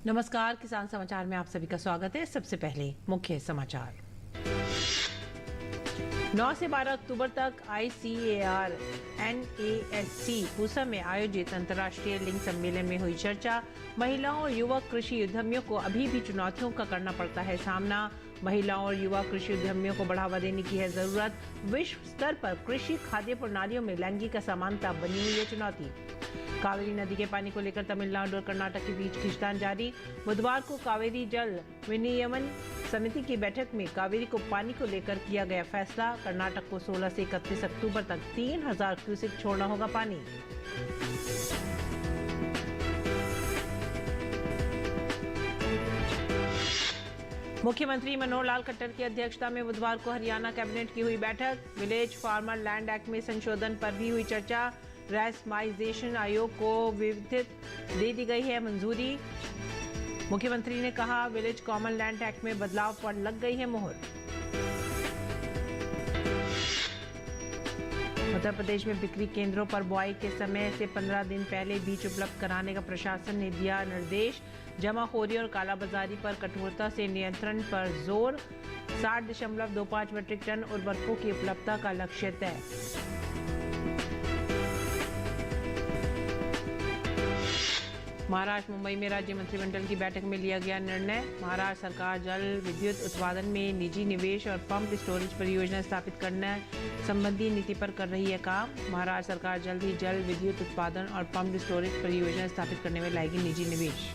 नमस्कार, किसान समाचार में आप सभी का स्वागत है। सबसे पहले मुख्य समाचार। 9 से 12 अक्टूबर तक ICAR NASC पूसा में आयोजित अंतर्राष्ट्रीय लिंग सम्मेलन में हुई चर्चा। महिलाओं और युवा कृषि उद्यमियों को अभी भी चुनौतियों का करना पड़ता है सामना। महिलाओं और युवा कृषि उद्यमियों को बढ़ावा देने की है जरूरत। विश्व स्तर पर कृषि खाद्य प्रणालियों में लैंगिक असमानता बनी हुई है चुनौती। कावेरी नदी के पानी को लेकर तमिलनाडु और कर्नाटक के बीच खींचतान जारी। बुधवार को कावेरी जल विनियमन समिति की बैठक में कावेरी को पानी को लेकर किया गया फैसला। कर्नाटक को 16 से 31 अक्टूबर तक 3000 क्यूसेक छोड़ना होगा पानी। मुख्यमंत्री मनोहर लाल खट्टर की अध्यक्षता में बुधवार को हरियाणा कैबिनेट की हुई बैठक। विलेज फार्मर लैंड एक्ट में संशोधन पर भी हुई चर्चा। रैसमाइजेशन आयोग को विविधित दे दी गई है मंजूरी। मुख्यमंत्री ने कहा, विलेज कॉमन लैंड एक्ट में बदलाव पर लग गई है मोहर। उत्तर प्रदेश में बिक्री केंद्रों पर बुआई के समय से 15 दिन पहले बीज उपलब्ध कराने का प्रशासन ने दिया निर्देश। जमाखोरी और कालाबाजारी पर कठोरता से नियंत्रण पर जोर। 60.25 मीट्रिक टन उर्वरकों की उपलब्धता का लक्ष्य तय। महाराष्ट्र मुंबई में राज्य मंत्रिमंडल की बैठक में लिया गया निर्णय। महाराष्ट्र सरकार जल विद्युत उत्पादन में निजी निवेश और पंप स्टोरेज परियोजना स्थापित करने संबंधी नीति पर कर रही है काम। महाराष्ट्र सरकार जल्द ही जल विद्युत उत्पादन और पंप स्टोरेज परियोजना स्थापित करने में लाएगी निजी निवेश।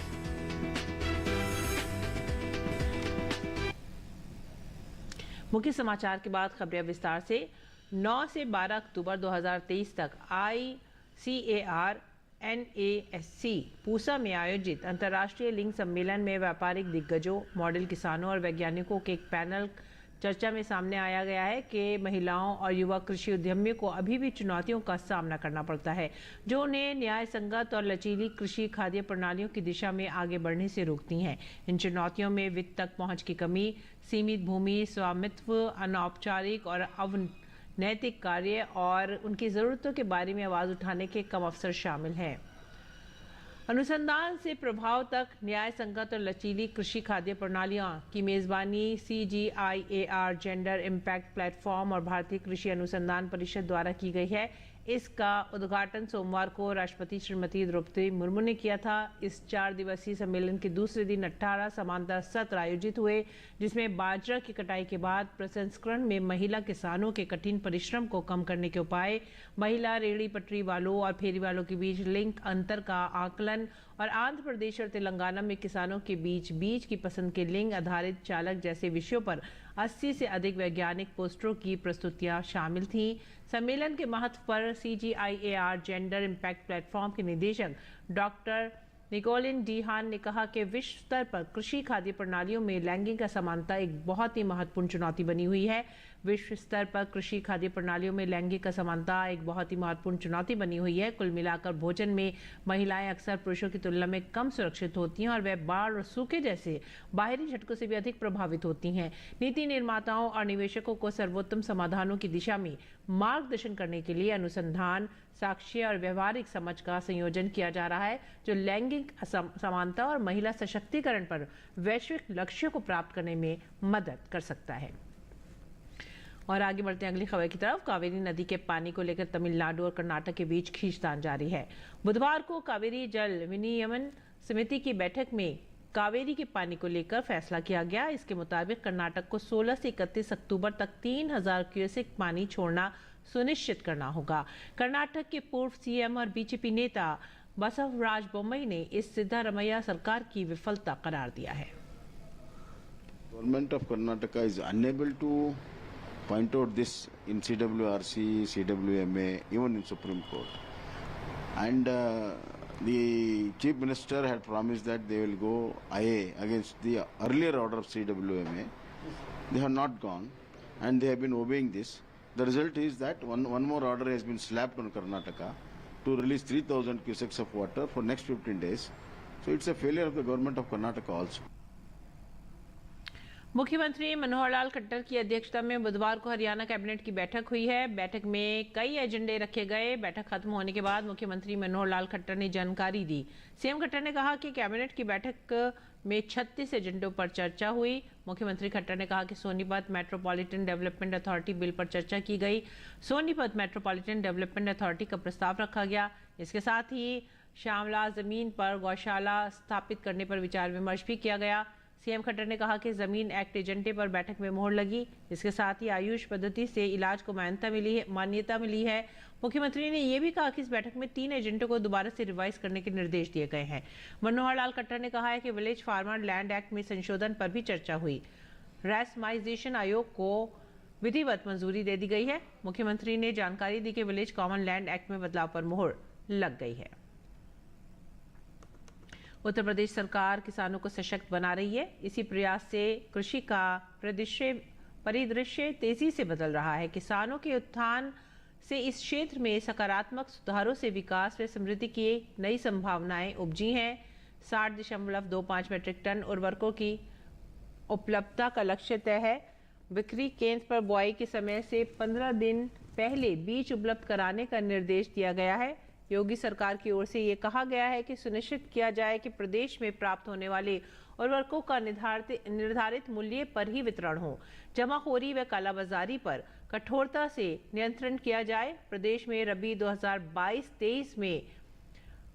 मुख्य समाचार के बाद खबरें विस्तार से। 9 से 12 अक्टूबर 2023 तक ICAR NASC पूसा में आयोजित अंतर्राष्ट्रीय लिंग सम्मेलन में व्यापारिक दिग्गजों, मॉडल किसानों और वैज्ञानिकों के एक पैनल चर्चा में सामने आया गया है कि महिलाओं और युवा कृषि उद्यमियों को अभी भी चुनौतियों का सामना करना पड़ता है जो उन्हें न्याय संगत और लचीली कृषि खाद्य प्रणालियों की दिशा में आगे बढ़ने से रोकती हैं। इन चुनौतियों में वित्त तक पहुंच की कमी, सीमित भूमि स्वामित्व, अनौपचारिक और नैतिक कार्य और उनकी ज़रूरतों के बारे में आवाज़ उठाने के कम अवसर शामिल हैं। अनुसंधान से प्रभाव तक न्याय संगत और लचीली कृषि खाद्य प्रणालियां की मेज़बानी CGIAR जेंडर इम्पैक्ट प्लेटफॉर्म और भारतीय कृषि अनुसंधान परिषद द्वारा की गई है। इसका उद्घाटन सोमवार को राष्ट्रपति श्रीमती द्रौपदी मुर्मू ने किया था। इस 4 दिवसीय सम्मेलन के दूसरे दिन 18 समांतर सत्र आयोजित हुए, जिसमें बाजरा की कटाई के बाद प्रसंस्करण में महिला किसानों के कठिन परिश्रम को कम करने के उपाय, महिला रेहड़ी पटरी वालों और फेरी वालों के बीच लिंग अंतर का आकलन और आंध्र प्रदेश और तेलंगाना में किसानों के बीच बीज की पसंद के लिंग आधारित चालक जैसे विषयों पर 80 से अधिक वैज्ञानिक पोस्टरों की प्रस्तुतियां शामिल थीं। सम्मेलन के महत्व पर CGIAR जेंडर इम्पैक्ट प्लेटफॉर्म के निदेशक डॉक्टर निकोलिन डीहान ने कहा कि विश्व स्तर पर कृषि खाद्य प्रणालियों में लैंगिक असमानता एक बहुत ही महत्वपूर्ण चुनौती बनी हुई है। विश्व स्तर पर कृषि खाद्य प्रणालियों में लैंगिक असमानता एक बहुत ही महत्वपूर्ण चुनौती बनी हुई है। कुल मिलाकर भोजन में महिलाएं अक्सर पुरुषों की तुलना में कम सुरक्षित होती हैं और वे बाढ़ और सूखे जैसे बाहरी झटकों से भी अधिक प्रभावित होती हैं। नीति निर्माताओं और निवेशकों को सर्वोत्तम समाधानों की दिशा में मार्गदर्शन करने के लिए अनुसंधान, साक्ष्य और व्यवहारिक समझ का संयोजन किया जा रहा है जो लैंगिक समानता और महिला सशक्तिकरण पर वैश्विक लक्ष्यों को प्राप्त करने में मदद कर सकता है। और आगे बढ़ते हैं अगली खबर की तरफ। कावेरी नदी के पानी को लेकर तमिलनाडु और कर्नाटक के बीच खींचतान जारी है। बुधवार को कावेरी जल विनियमन समिति की बैठक में कावेरी के पानी को लेकर फैसला किया गया। इसके मुताबिक कर्नाटक को 16 से 31 अक्टूबर तक 3000 क्यूसेक पानी छोड़ना सुनिश्चित करना होगा। कर्नाटक के पूर्व CM और BJP नेता बसवराज बोम्मई ने इस सिद्धारमैया सरकार की विफलता करार दिया है। Government of Karnataka is unable to point out this in CWRC, CWMA, even in Supreme Court. And the Chief Minister had promised that they will go IA against the earlier order of CWMA. They have not gone and they have been obeying this. The result is that one more order has been slapped on Karnataka to release 3000 cusecs of water for next 15 days. So it's a failure of the government of Karnataka also. मुख्यमंत्री मनोहर लाल खट्टर की अध्यक्षता में बुधवार को Haryana cabinet की बैठक हुई है। बैठक में कई एजेंडे रखे गए। बैठक खत्म होने के बाद मुख्यमंत्री मनोहर लाल खट्टर ने जानकारी दी। सीएम खट्टर ने कहा कि कैबिनेट की बैठक में 36 एजेंडों पर चर्चा हुई। मुख्यमंत्री खट्टर ने कहा कि Sonipat metropolitan development authority bill पर चर्चा की गई। सोनीपत मेट्रोपॉलिटन डेवलपमेंट अथॉरिटी का प्रस्ताव रखा गया। इसके साथ ही श्यामला जमीन पर गौशाला स्थापित करने पर विचार विमर्श भी किया गया। सीएम खट्टर ने कहा कि जमीन एक्ट एजेंडे पर बैठक में मोहर लगी। इसके साथ ही आयुष पद्धति से इलाज को मान्यता मिली है। मुख्यमंत्री ने यह भी कहा कि इस बैठक में 3 एजेंडों को दोबारा से रिवाइज करने के निर्देश दिए गए हैं। मनोहर लाल खट्टर ने कहा है कि विलेज फार्मर लैंड एक्ट में संशोधन पर भी चर्चा हुई। रैसमाइजेशन आयोग को विधिवत मंजूरी दे दी गई है। मुख्यमंत्री ने जानकारी दी कि विलेज कॉमन लैंड एक्ट में बदलाव पर मोहर लग गई है। उत्तर प्रदेश सरकार किसानों को सशक्त बना रही है। इसी प्रयास से कृषि का परिदृश्य तेजी से बदल रहा है। किसानों के उत्थान से इस क्षेत्र में सकारात्मक सुधारों से विकास व समृद्धि की नई संभावनाएं उपजी हैं। 60.25 मीट्रिक टन उर्वरकों की उपलब्धता का लक्ष्य तय है। बिक्री केंद्र पर बुआई के समय से 15 दिन पहले बीज उपलब्ध कराने का निर्देश दिया गया है। योगी सरकार की ओर से ये कहा गया है कि सुनिश्चित किया जाए कि प्रदेश में प्राप्त होने वाले उर्वरकों का निर्धारित मूल्य पर ही वितरण हो। जमाखोरी व कालाबाजारी पर कठोरता से नियंत्रण किया जाए। प्रदेश में रबी 2022-23 में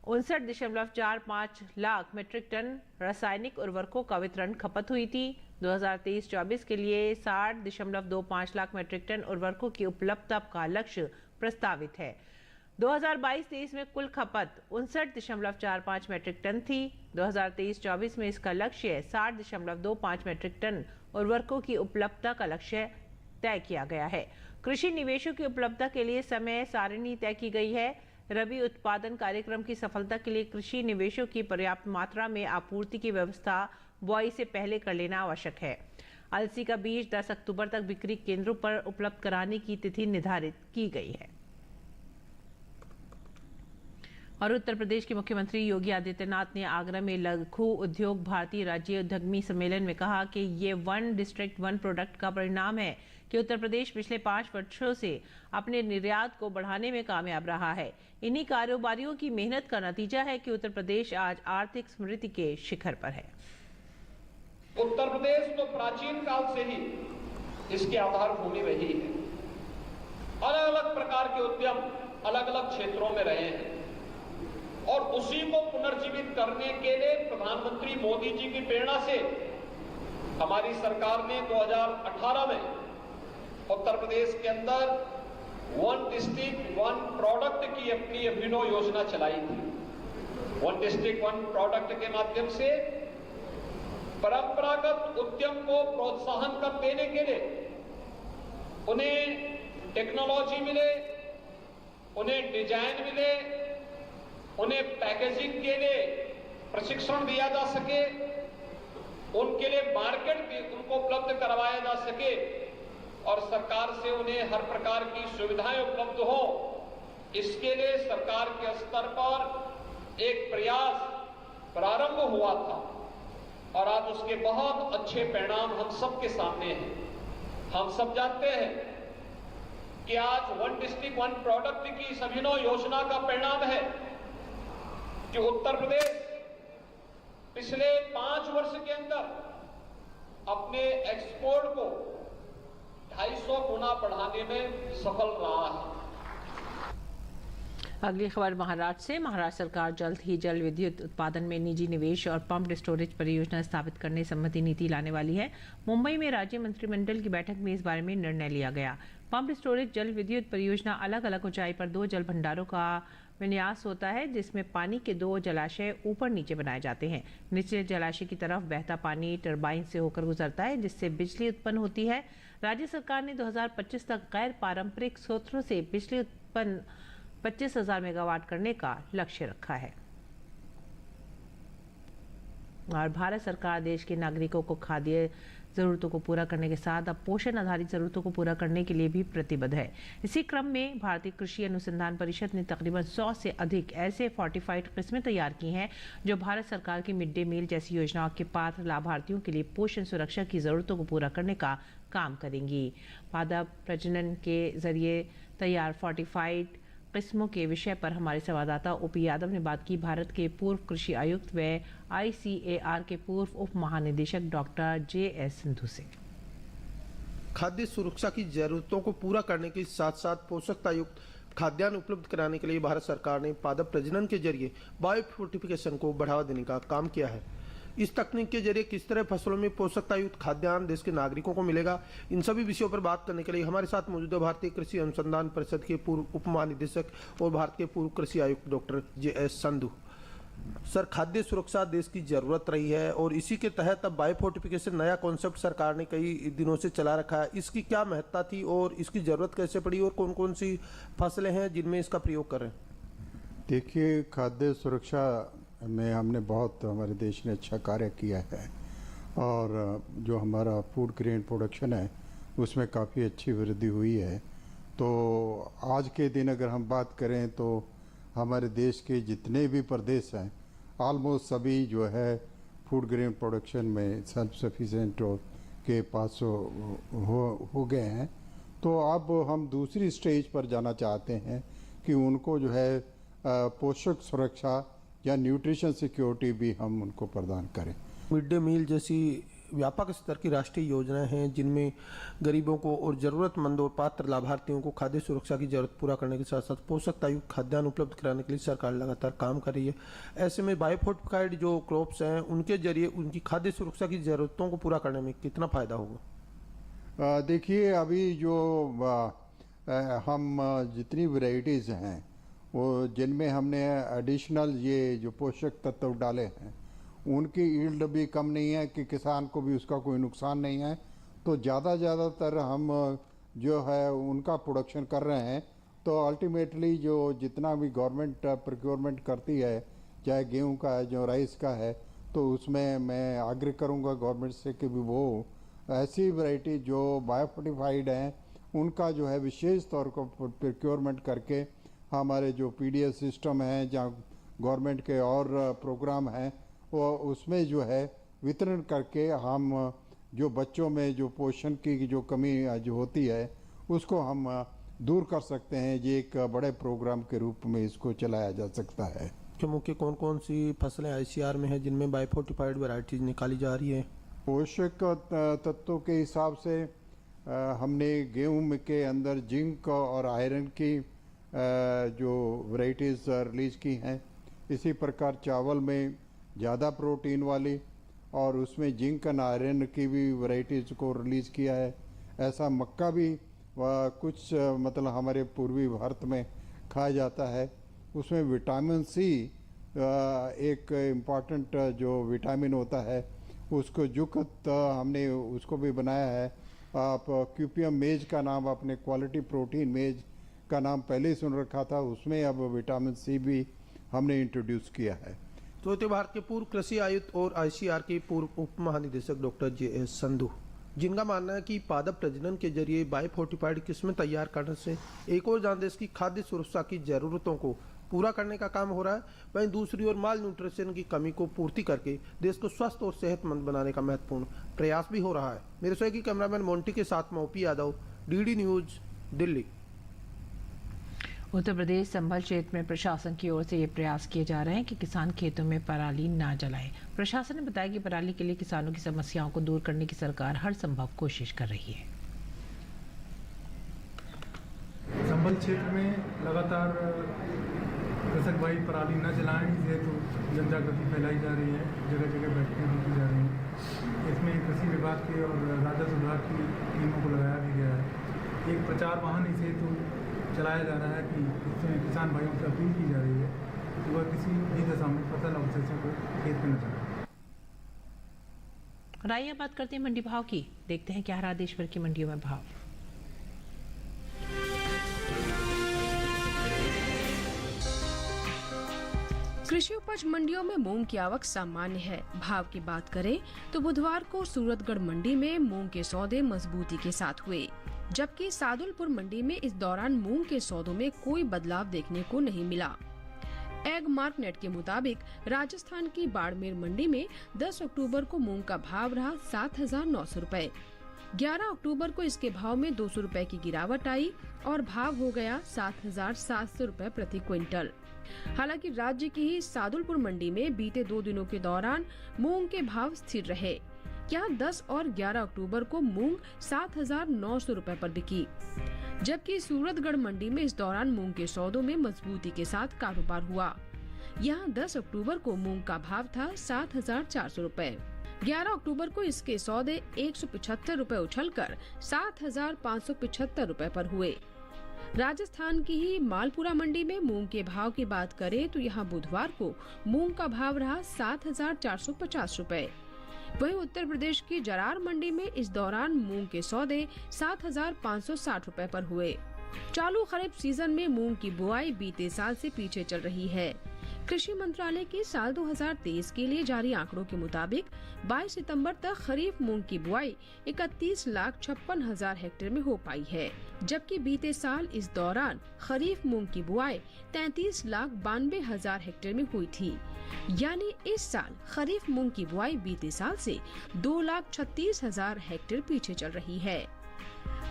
59.45 लाख मीट्रिक टन रासायनिक उर्वरकों का वितरण खपत हुई थी। 2023-24 के लिए 60.25 लाख मीट्रिक टन उर्वरकों की उपलब्धता का लक्ष्य प्रस्तावित है। 2022-23 में कुल खपत 59.45 मीट्रिक टन थी। 2023-24 में इसका लक्ष्य 60.25 मीट्रिक टन उर्वरकों की उपलब्धता का लक्ष्य तय किया गया है। कृषि निवेशों की उपलब्धता के लिए समय सारिणी तय की गई है। रबी उत्पादन कार्यक्रम की सफलता के लिए कृषि निवेशों की पर्याप्त मात्रा में आपूर्ति की व्यवस्था बुआई से पहले कर लेना आवश्यक है। अलसी का बीज 10 अक्टूबर तक बिक्री केंद्रों पर उपलब्ध कराने की तिथि निर्धारित की गई है। और उत्तर प्रदेश के मुख्यमंत्री योगी आदित्यनाथ ने आगरा में लघु उद्योग भारतीय राज्य उद्यमी सम्मेलन में कहा कि ये 1 डिस्ट्रिक्ट 1 प्रोडक्ट का परिणाम है कि उत्तर प्रदेश पिछले 5 वर्षों से अपने निर्यात को बढ़ाने में कामयाब रहा है। इन्हीं कारोबारियों की मेहनत का नतीजा है कि उत्तर प्रदेश आज आर्थिक समृद्धि के शिखर पर है। उत्तर प्रदेश तो प्राचीन काल से ही इसकी आधारभूमि रही है। अलग अलग प्रकार के उद्यम अलग अलग क्षेत्रों में रहे हैं और उसी को पुनर्जीवित करने के लिए प्रधानमंत्री मोदी जी की प्रेरणा से हमारी सरकार ने 2018 में उत्तर प्रदेश के अंदर 1 डिस्ट्रिक्ट 1 प्रोडक्ट की अपनी अभिनव योजना चलाई थी। 1 डिस्ट्रिक्ट 1 प्रोडक्ट के माध्यम से परंपरागत उद्यम को प्रोत्साहन कर देने के लिए उन्हें टेक्नोलॉजी मिले, उन्हें डिजाइन मिले, उन्हें पैकेजिंग के लिए प्रशिक्षण दिया जा सके, उनके लिए मार्केट भी उनको उपलब्ध करवाया जा सके और सरकार से उन्हें हर प्रकार की सुविधाएं उपलब्ध हो। इसके लिए सरकार के स्तर पर एक प्रयास प्रारंभ हुआ था और आज उसके बहुत अच्छे परिणाम हम सबके सामने हैं। हम सब जानते हैं कि आज 1 डिस्ट्रिक्ट 1 प्रोडक्ट की इस अभिनव योजना का परिणाम है कि उत्तर प्रदेश पिछले 5 वर्ष के अंदर अपने एक्सपोर्ट को 250 गुना बढ़ाने में सफल रहा है। अगली खबर महाराष्ट्र से। महाराष्ट्र सरकार जल्द ही जल विद्युत उत्पादन में निजी निवेश और पंप्ड स्टोरेज परियोजना स्थापित करने संबंधी नीति लाने वाली है। मुंबई में राज्य मंत्रिमंडल की बैठक में इस बारे में निर्णय लिया गया। पंप्ड स्टोरेज जल विद्युत परियोजना अलग अलग ऊंचाई पर 2 जल भंडारों का विन्यास होता है, जिसमें पानी के 2 जलाशय ऊपर नीचे बनाए जाते हैं। निचले जलाशय की तरफ बहता पानी टरबाइन से होकर गुजरता है, जिससे बिजली उत्पन्न होती है। राज्य सरकार ने 2025 तक गैर पारंपरिक स्रोतों से बिजली उत्पन्न 25,000 मेगावाट करने का लक्ष्य रखा है। और भारत सरकार देश के नागरिकों को खाद्य ज़रूरतों को पूरा करने के साथ अब पोषण आधारित ज़रूरतों को पूरा करने के लिए भी प्रतिबद्ध है। इसी क्रम में भारतीय कृषि अनुसंधान परिषद ने तकरीबन 100 से अधिक ऐसे फोर्टिफाइड किस्में तैयार की हैं जो भारत सरकार की मिड डे मील जैसी योजनाओं के पात्र लाभार्थियों के लिए पोषण सुरक्षा की ज़रूरतों को पूरा करने का काम करेंगी। पादप प्रजनन के जरिए तैयार फोर्टिफाइड किस्मों के विषय पर हमारे संवाददाता ओपी यादव ने बात की भारत के पूर्व कृषि आयुक्त व ICAR के पूर्व उप महानिदेशक डॉक्टर JS संधू से। खाद्य सुरक्षा की जरूरतों को पूरा करने के साथ साथ पोषकता युक्त खाद्यान्न उपलब्ध कराने के लिए भारत सरकार ने पादप प्रजनन के जरिए बायोफोर्टिफिकेशन को बढ़ावा देने का काम किया है। इस तकनीक के जरिए किस तरह फसलों में पोषकता युक्त खाद्यान्न देश के नागरिकों को मिलेगा, इन सभी विषयों पर बात करने के लिए हमारे साथ मौजूद है भारतीय कृषि अनुसंधान परिषद के पूर्व उप महानिदेशक और भारत के पूर्व कृषि आयुक्त डॉक्टर JS संधू। सर, खाद्य सुरक्षा देश की जरूरत रही है और इसी के तहत अब बायोफोर्टिफिकेशन नया कॉन्सेप्ट सरकार ने कई दिनों से चला रखा है। इसकी क्या महत्ता थी और इसकी जरूरत कैसे पड़ी और कौन कौन सी फसलें हैं जिनमें इसका प्रयोग कर रहे हैं? देखिए, खाद्य सुरक्षा में हमने बहुत, हमारे देश ने अच्छा कार्य किया है और जो हमारा फूड ग्रेन प्रोडक्शन है उसमें काफ़ी अच्छी वृद्धि हुई है। तो आज के दिन अगर हम बात करें तो हमारे देश के जितने भी प्रदेश हैं ऑलमोस्ट सभी जो है फूड ग्रेन प्रोडक्शन में सेल्फ सफिशिएंट के पास हो गए हैं। तो अब हम दूसरी स्टेज पर जाना चाहते हैं कि उनको जो है पोषक सुरक्षा या न्यूट्रिशन सिक्योरिटी भी हम उनको प्रदान करें। मिड डे मील जैसी व्यापक स्तर की राष्ट्रीय योजनाएं हैं जिनमें गरीबों को और ज़रूरतमंद और पात्र लाभार्थियों को खाद्य सुरक्षा की जरूरत पूरा करने के साथ साथ पोषकता युक्त खाद्यान्न उपलब्ध कराने के लिए सरकार लगातार काम कर रही है। ऐसे में बायोफोर्टिफाइड जो क्रॉप्स हैं उनके जरिए उनकी खाद्य सुरक्षा की ज़रूरतों को पूरा करने में कितना फ़ायदा होगा? देखिए, अभी जो हम जितनी वैरायटीज़ हैं वो जिनमें हमने एडिशनल ये जो पोषक तत्व डाले हैं उनकी यील्ड भी कम नहीं है कि किसान को भी उसका कोई नुकसान नहीं है। तो ज़्यादातर हम जो है उनका प्रोडक्शन कर रहे हैं। तो अल्टीमेटली जो जितना भी गवर्नमेंट प्रोक्योरमेंट करती है, चाहे गेहूं का है, जो राइस का है, तो उसमें मैं आग्रह करूंगा गवर्नमेंट से कि भी वो ऐसी वैरायटी जो बायोफोर्टिफाइड हैं उनका जो है विशेष तौर पर प्रोक्योरमेंट करके हमारे जो PDF सिस्टम है, जहाँ गवर्नमेंट के और प्रोग्राम हैं, वो उसमें जो है वितरण करके हम जो बच्चों में जो पोषण की जो कमी जो होती है उसको हम दूर कर सकते हैं। ये एक बड़े प्रोग्राम के रूप में इसको चलाया जा सकता है। मुख्य कौन कौन सी फसलें ICAR में हैं जिनमें बायोफोर्टिफाइड वैरायटीज निकाली जा रही है? पोषक तत्वों के हिसाब से हमने गेहूं के अंदर जिंक और आयरन की जो वैरायटीज़ रिलीज़ की हैं। इसी प्रकार चावल में ज़्यादा प्रोटीन वाली और उसमें जिंक और आयरन की भी वैरायटीज़ को रिलीज़ किया है। ऐसा मक्का भी कुछ मतलब हमारे पूर्वी भारत में खाया जाता है। उसमें विटामिन C एक इम्पॉर्टेंट जो विटामिन होता है उसको युक्त हमने उसको भी बनाया है। आप क्यूपियम मेज का नाम, आपने क्वालिटी प्रोटीन मेज का नाम पहले ही सुन रखा था, उसमें अब विटामिन C भी हमने इंट्रोड्यूस किया है। तो भारत के पूर्व कृषि आयुक्त और ICAR के पूर्व उप महानिदेशक डॉक्टर JS संधू, जिनका मानना है कि पादप प्रजनन के जरिए बायोफोर्टिफाइड किस्में तैयार करने से एक और जहां देश की खाद्य सुरक्षा की जरूरतों को पूरा करने का काम हो रहा है, वहीं दूसरी ओर माल न्यूट्रिशन की कमी को पूर्ति करके देश को स्वस्थ और सेहतमंद बनाने का महत्वपूर्ण प्रयास भी हो रहा है। मेरे सहयोगी कैमरामैन मोंटी के साथ मैं OP Yadav, DD news, Delhi. Uttar Pradesh Sambhal क्षेत्र में प्रशासन की ओर से ये प्रयास किए जा रहे हैं कि किसान खेतों में पराली ना जलाएं। प्रशासन ने बताया कि पराली के लिए किसानों की समस्याओं को दूर करने की सरकार हर संभव कोशिश कर रही है। संभल क्षेत्र में लगातार कृषक भाई पराली न जलाएं, इसलिए तो जन जागृति फैलाई जा रही है, जगह जगह बैठकें भी की जा रही हैं। इसमें कृषि विभाग के और राजस्व विभाग की टीमों को लगाया भी गया है। एक प्रचार वाहन इसे तो चलाया जा रहा है कि इसमें किसान भाइयों से अपील की जा रही है कि वह किसी भी दशा में फसल अवशेषों को खेत में न जलाएं। और आइए बात करते हैं मंडी भाव की। देखते हैं क्या रहा देश भर की मंडियों में भाव। कृषि उपज मंडियों में मूंग की आवक सामान्य है। भाव की बात करें तो बुधवार को सूरतगढ़ मंडी में मूंग के सौदे मजबूती के साथ हुए, जबकि सादुलपुर मंडी में इस दौरान मूंग के सौदों में कोई बदलाव देखने को नहीं मिला। एग मार्क नेट के मुताबिक राजस्थान की बाड़मेर मंडी में 10 अक्टूबर को मूंग का भाव रहा 7,900 रुपए। 11 अक्टूबर को इसके भाव में 200 रुपए की गिरावट आई और भाव हो गया 7,700 रुपए प्रति क्विंटल। हालांकि राज्य की ही सादुलपुर मंडी में बीते 2 दिनों के दौरान मूंग के भाव स्थिर रहे। यहाँ 10 और 11 अक्टूबर को मूंग 7,900 रुपए पर बिकी, जबकि सूरतगढ़ मंडी में इस दौरान मूंग के सौदों में मजबूती के साथ कारोबार हुआ। यहाँ 10 अक्टूबर को मूंग का भाव था 7,400 रुपए। 11 अक्टूबर को इसके सौदे 175 रुपए उछलकर 7,575 रुपए पर हुए। राजस्थान की ही मालपुरा मंडी में मूंग के भाव की बात करें तो यहाँ बुधवार को मूंग का भाव रहा 7,450 रुपए। वहीं उत्तर प्रदेश की जरार मंडी में इस दौरान मूंग के सौदे 7,560 रुपए पर हुए। चालू खरीफ सीजन में मूंग की बुआई बीते साल से पीछे चल रही है। कृषि मंत्रालय के साल 2023 के लिए जारी आंकड़ों के मुताबिक 22 सितंबर तक खरीफ मूंग की बुआई 31,56,000 हेक्टेयर में हो पाई है, जबकि बीते साल इस दौरान खरीफ मूंग की बुआई 33,92,000 हेक्टेयर में हुई थी। यानी इस साल खरीफ मूंग की बुआई बीते साल से 2,36,000 हेक्टेयर पीछे चल रही है।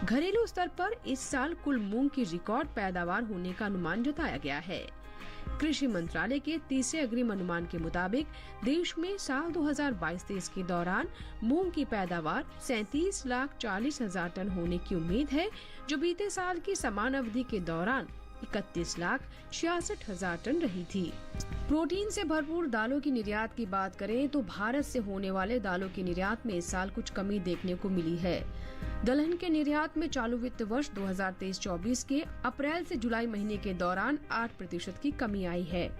घरेलू स्तर पर इस साल कुल मूंग की रिकॉर्ड पैदावार होने का अनुमान जताया गया है। कृषि मंत्रालय के तीसरे अग्रिम अनुमान के मुताबिक देश में साल 2022-23 के दौरान मूंग की पैदावार 37,40,000 टन होने की उम्मीद है, जो बीते साल की समान अवधि के दौरान 31,66,000 टन रही थी। प्रोटीन से भरपूर दालों की निर्यात की बात करें तो भारत से होने वाले दालों के निर्यात में इस साल कुछ कमी देखने को मिली है। दलहन के निर्यात में चालू वित्त वर्ष 2023-24 के अप्रैल से जुलाई महीने के दौरान 8% की कमी आई है।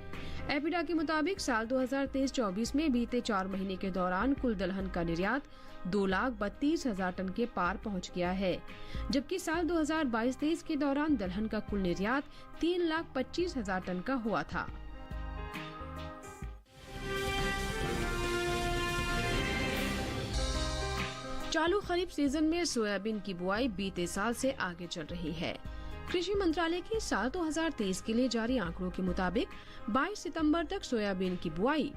एपिडा के मुताबिक साल 2023-24 में बीते 4 महीने के दौरान कुल दलहन का निर्यात 2,32,000 टन के पार पहुंच गया है, जबकि साल 2022-23 के दौरान दलहन का कुल निर्यात 3,25,000 टन का हुआ था। चालू खरीफ सीजन में सोयाबीन की बुआई बीते साल से आगे चल रही है। कृषि मंत्रालय के साल 2023 के लिए जारी आंकड़ों के मुताबिक 22 सितंबर तक सोयाबीन की बुआई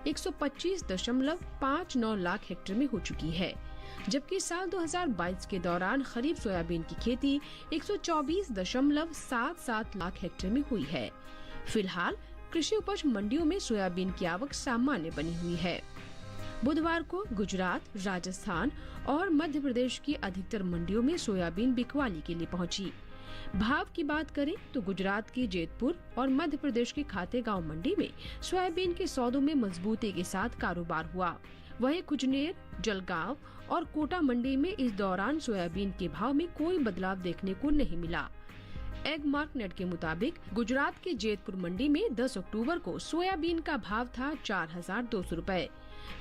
125.59 लाख हेक्टेयर में हो चुकी है, जबकि साल 2022 के दौरान खरीफ सोयाबीन की खेती 124.77 लाख हेक्टेयर में हुई है। फिलहाल कृषि उपज मंडियों में सोयाबीन की आवक सामान्य बनी हुई है। बुधवार को गुजरात, राजस्थान और मध्य प्रदेश की अधिकतर मंडियों में सोयाबीन बिकवाली के लिए पहुंची। भाव की बात करें तो गुजरात की जेतपुर और मध्य प्रदेश की खातेगांव मंडी में सोयाबीन के सौदों में मजबूती के साथ कारोबार हुआ। वहीं कुजनेर, जलगांव और कोटा मंडी में इस दौरान सोयाबीन के भाव में कोई बदलाव देखने को नहीं मिला। एग मार्क नेट के मुताबिक गुजरात के जेतपुर मंडी में 10 अक्टूबर को सोयाबीन का भाव था 4,200 रुपए।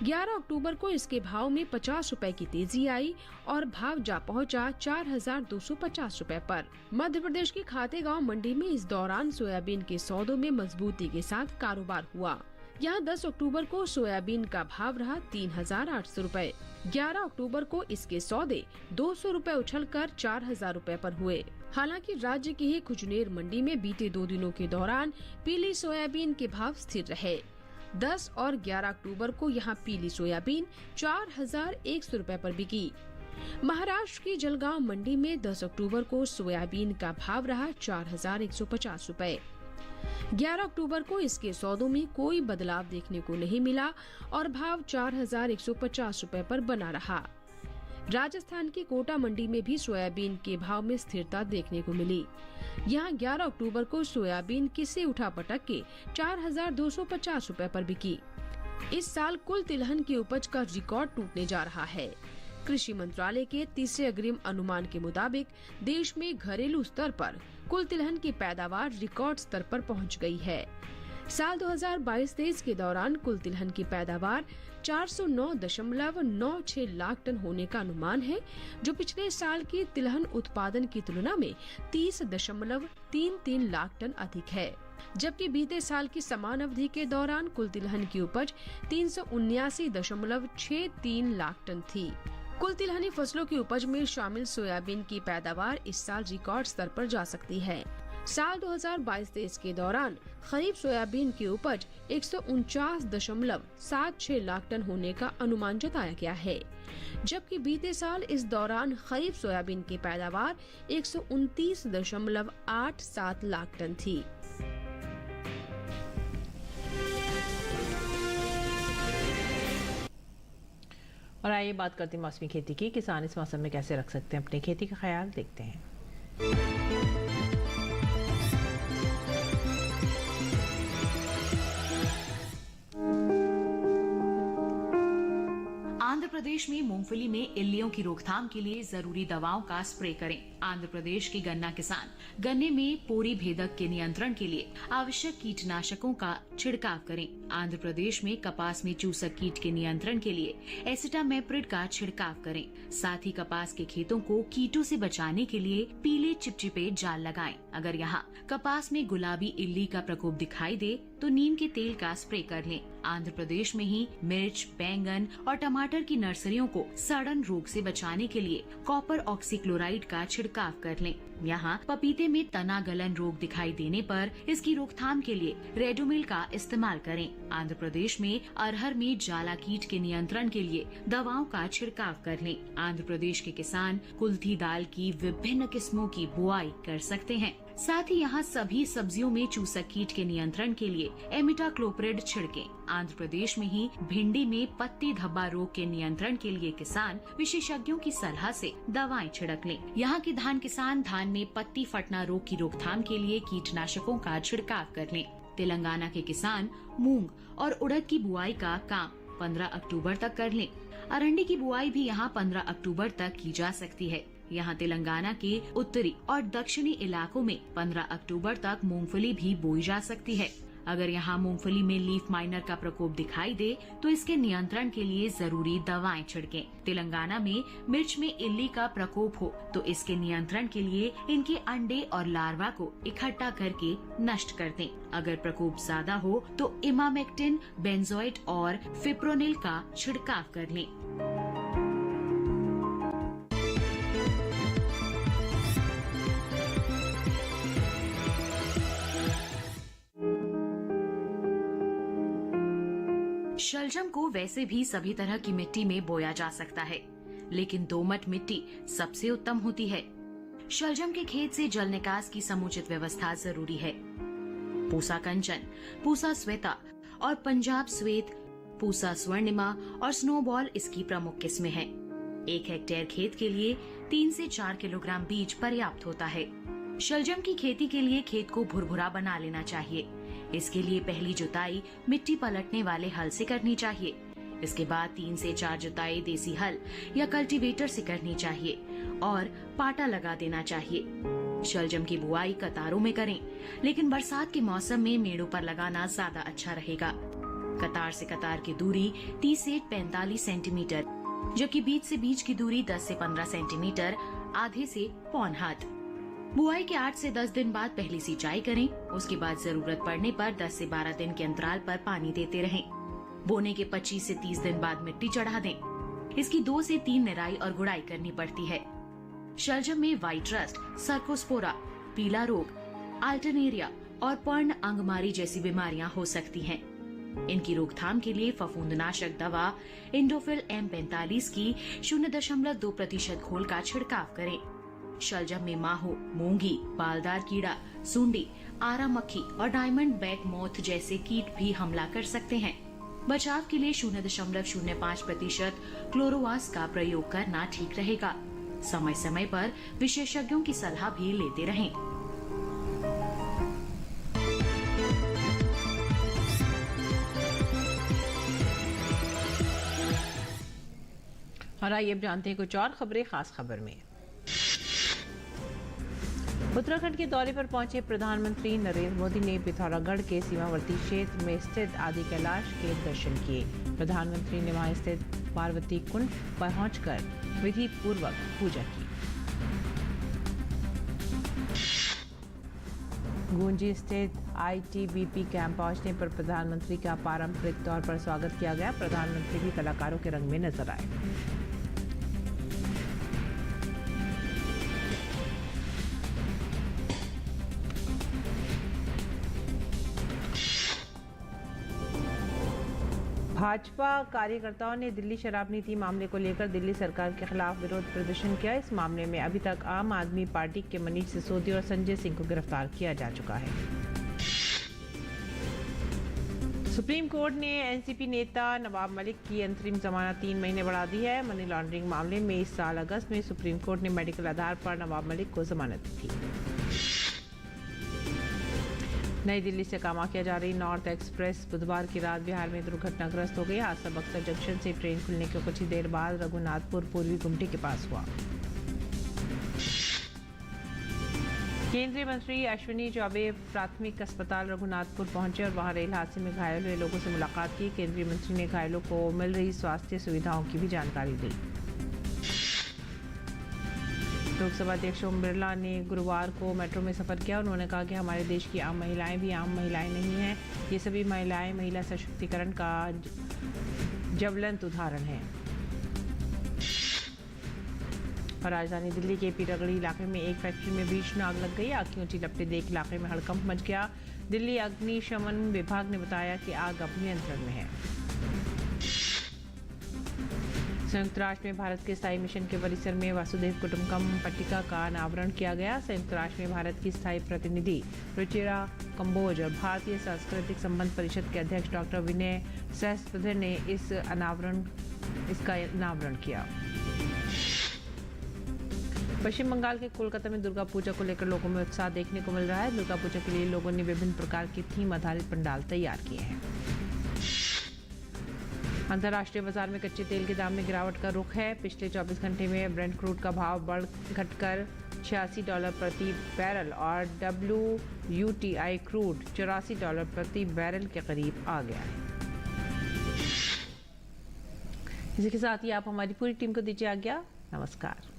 11 अक्टूबर को इसके भाव में 50 रुपए की तेजी आई और भाव जा पहुंचा 4,250 रुपए पर। मध्य प्रदेश की खातेगांव मंडी में इस दौरान सोयाबीन के सौदों में मजबूती के साथ कारोबार हुआ। यहाँ 10 अक्टूबर को सोयाबीन का भाव रहा 3,800 रुपए। 11 अक्टूबर को इसके सौदे 200 रुपए उछलकर 4,000 रुपए पर हुए। हालांकि राज्य की ही कुजनेर मंडी में बीते 2 दिनों के दौरान पीली सोयाबीन के भाव स्थिर रहे। 10 और 11 अक्टूबर को यहाँ पीली सोयाबीन 4,100 रुपए पर बिकी। महाराष्ट्र की जलगांव मंडी में 10 अक्टूबर को सोयाबीन का भाव रहा 4,150 रुपए। 11 अक्टूबर को इसके सौदों में कोई बदलाव देखने को नहीं मिला और भाव 4,150 रुपए पर बना रहा। राजस्थान की कोटा मंडी में भी सोयाबीन के भाव में स्थिरता देखने को मिली। यहाँ 11 अक्टूबर को सोयाबीन किसी उठापटक के 4,250 रुपए पर बिकी। इस साल कुल तिलहन की उपज का रिकॉर्ड टूटने जा रहा है। कृषि मंत्रालय के तीसरे अग्रिम अनुमान के मुताबिक देश में घरेलू स्तर पर कुल तिलहन की पैदावार रिकॉर्ड स्तर पर पहुंच गई है। साल 2022-23 के दौरान कुल तिलहन की पैदावार 409.96 लाख टन होने का अनुमान है, जो पिछले साल की तिलहन उत्पादन की तुलना में 30.33 लाख टन अधिक है। जबकि बीते साल की समान अवधि के दौरान कुल तिलहन की उपज 379.63 लाख टन थी। कुल तिलहनी फसलों की उपज में शामिल सोयाबीन की पैदावार इस साल रिकॉर्ड स्तर पर जा सकती है। साल 2022-23 के दौरान खरीफ सोयाबीन की उपज 149.76 लाख टन होने का अनुमान जताया गया है, जबकि बीते साल इस दौरान खरीफ सोयाबीन की पैदावार 129.87 लाख टन थी। और आइए बात करते हैं मौसमी खेती की। किसान इस मौसम में कैसे रख सकते हैं अपनी खेती का ख्याल, देखते हैं। आंध्र प्रदेश में मूंगफली में इल्लियों की रोकथाम के लिए जरूरी दवाओं का स्प्रे करें। आंध्र प्रदेश के गन्ना किसान गन्ने में पोरी भेदक के नियंत्रण के लिए आवश्यक कीटनाशकों का छिड़काव करें। आंध्र प्रदेश में कपास में चूसक कीट के नियंत्रण के लिए एसिटामेप्रिड का छिड़काव करें। साथ ही कपास के खेतों को कीटों से बचाने के लिए पीले चिपचिपे जाल लगाएं। अगर यहाँ कपास में गुलाबी इल्ली का प्रकोप दिखाई दे तो नीम के तेल का स्प्रे कर लें। आंध्र प्रदेश में ही मिर्च, बैंगन और टमाटर की नर्सरियों को सड़न रोग से बचाने के लिए कॉपर ऑक्सीक्लोराइड का छिड़काव कर लें। यहाँ पपीते में तना गलन रोग दिखाई देने पर इसकी रोकथाम के लिए रेडोमिल का इस्तेमाल करें। आंध्र प्रदेश में अरहर में जाला कीट के नियंत्रण के लिए दवाओं का छिड़काव कर लें। आंध्र प्रदेश के किसान कुल्थी दाल की विभिन्न किस्मों की बुआई कर सकते हैं। साथ ही यहाँ सभी सब्जियों में चूसक कीट के नियंत्रण के लिए एमिटाक्लोप्रिड छिड़कें। आंध्र प्रदेश में ही भिंडी में पत्ती धब्बा रोग के नियंत्रण के लिए किसान विशेषज्ञों की सलाह से दवाएं छिड़क लें। यहाँ के धान किसान धान में पत्ती फटना रोग की रोकथाम के लिए कीटनाशकों का छिड़काव कर लें। तेलंगाना के किसान मूंग और उड़द की बुआई का काम 15 अक्टूबर तक कर लें। अरंडी की बुआई भी यहाँ 15 अक्टूबर तक की जा सकती है। यहाँ तेलंगाना के उत्तरी और दक्षिणी इलाकों में 15 अक्टूबर तक मूंगफली भी बोई जा सकती है। अगर यहाँ मूंगफली में लीफ माइनर का प्रकोप दिखाई दे तो इसके नियंत्रण के लिए जरूरी दवाएं छिड़कें। तेलंगाना में मिर्च में इल्ली का प्रकोप हो तो इसके नियंत्रण के लिए इनके अंडे और लार्वा को इकट्ठा करके नष्ट कर दें। अगर प्रकोप ज्यादा हो तो इमामेक्टिन, बेंजोएट और फिप्रोनिल का छिड़काव कर लें। शलजम को वैसे भी सभी तरह की मिट्टी में बोया जा सकता है, लेकिन दोमट मिट्टी सबसे उत्तम होती है। शलजम के खेत से जल निकास की समुचित व्यवस्था जरूरी है। पूसा कंचन, पूसा श्वेता और पंजाब श्वेत, पूसा स्वर्णिमा और स्नोबॉल इसकी प्रमुख किस्में हैं। 1 हेक्टेयर खेत के लिए 3 से 4 किलोग्राम बीज पर्याप्त होता है। शलजम की खेती के लिए खेत को भुरभुरा बना लेना चाहिए। इसके लिए पहली जुताई मिट्टी पलटने वाले हल से करनी चाहिए। इसके बाद 3 से 4 जुताई देसी हल या कल्टीवेटर से करनी चाहिए और पाटा लगा देना चाहिए। शलजम की बुआई कतारों में करें, लेकिन बरसात के मौसम में मेड़ों पर लगाना ज्यादा अच्छा रहेगा। कतार से कतार की दूरी 30 से 45 सेंटीमीटर, जबकि बीज से बीज की दूरी 10 से 15 सेंटीमीटर, आधे से पौन हाथ। बुआई के 8 से 10 दिन बाद पहली सिंचाई करें। उसके बाद जरूरत पड़ने पर 10 से 12 दिन के अंतराल पर पानी देते रहें। बोने के 25 से 30 दिन बाद मिट्टी चढ़ा दें। इसकी 2 से 3 निराई और गुड़ाई करनी पड़ती है। शलजम में व्हाइट रस्ट, सर्कोस्पोरा, पीला रोग, अल्टरनेरिया और पर्ण अंगमारी जैसी बीमारियां हो सकती हैं। इनकी रोकथाम के लिए फफूंदनाशक दवा इंडोफिल M45 की 0.2% घोल का छिड़काव करें। शलजम में माहो, मूंगी, बालदार कीड़ा, सुंडी, आरा मक्खी और डायमंड बैक मोथ जैसे कीट भी हमला कर सकते हैं। बचाव के लिए 0.05% क्लोरोवास का प्रयोग करना ठीक रहेगा। समय समय पर विशेषज्ञों की सलाह भी लेते रहें। और आइए अब जानते हैं कुछ और खबरें खास खबर में। उत्तराखंड के दौरे पर पहुंचे प्रधानमंत्री नरेंद्र मोदी ने पिथौरागढ़ के सीमावर्ती क्षेत्र में स्थित आदि कैलाश के दर्शन किए। प्रधानमंत्री ने वहां स्थित पार्वती कुंड पहुंचकर विधि पूर्वक पूजा की। गूंजी स्थित ITBP कैंप पहुंचने पर प्रधानमंत्री का पारंपरिक तौर पर स्वागत किया गया। प्रधानमंत्री भी कलाकारों के रंग में नजर आए। भाजपा कार्यकर्ताओं ने दिल्ली शराब नीति मामले को लेकर दिल्ली सरकार के खिलाफ विरोध प्रदर्शन किया। इस मामले में अभी तक आम आदमी पार्टी के मनीष सिसोदिया और संजय सिंह को गिरफ्तार किया जा चुका है। सुप्रीम कोर्ट ने एनसीपी नेता नवाब मलिक की अंतरिम जमानत 3 महीने बढ़ा दी है। मनी लॉन्ड्रिंग मामले में इस साल अगस्त में सुप्रीम कोर्ट ने मेडिकल आधार पर नवाब मलिक को जमानत दी थी। नई दिल्ली से कामाख्या जा रही नॉर्थ एक्सप्रेस बुधवार की रात बिहार में दुर्घटनाग्रस्त हो गई। हादसा बक्सर जंक्शन से ट्रेन खुलने के कुछ ही देर बाद रघुनाथपुर पूर्वी गुमटी के पास हुआ। केंद्रीय मंत्री अश्विनी चौबे प्राथमिक अस्पताल रघुनाथपुर पहुंचे और वहां रेल हादसे में घायल हुए लोगों से मुलाकात की। केंद्रीय मंत्री ने घायलों को मिल रही स्वास्थ्य सुविधाओं की भी जानकारी दी। लोकसभा अध्यक्ष ओम बिरला ने गुरुवार को मेट्रो में सफर किया। उन्होंने कहा कि हमारे देश की आम महिलाएं भी आम महिलाएं नहीं हैं। ये सभी महिलाएं महिला सशक्तिकरण का ज्वलंत उदाहरण हैं। और राजधानी दिल्ली के पीरागढ़ी इलाके में एक फैक्ट्री में भीषण आग लग गई। आग की ऊंची लपटें देख इलाके में हड़कंप मच गया। दिल्ली अग्निशमन विभाग ने बताया कि आग अब नियंत्रण में है। संयुक्त राष्ट्र में भारत के स्थायी मिशन के परिसर में वसुधैव कुटुंबकम पट्टिका का अनावरण किया गया। संयुक्त राष्ट्र में भारत की स्थायी प्रतिनिधि रुचिरा कंबोज और भारतीय सांस्कृतिक संबंध परिषद के अध्यक्ष डॉक्टर विनय सहस्त्रबुद्धे ने इसका अनावरण किया। पश्चिम बंगाल के कोलकाता में दुर्गा पूजा को लेकर लोगों में उत्साह देखने को मिल रहा है। दुर्गा पूजा के लिए लोगों ने विभिन्न प्रकार के थीम आधारित पंडाल तैयार किए हैं। अंतर्राष्ट्रीय बाजार में कच्चे तेल के दाम में गिरावट का रुख है। पिछले 24 घंटे में ब्रेंट क्रूड का भाव घटकर $86 प्रति बैरल और WTI क्रूड $84 प्रति बैरल के करीब आ गया है। इसी के साथ ही आप हमारी पूरी टीम को दीजिए आज्ञा। नमस्कार।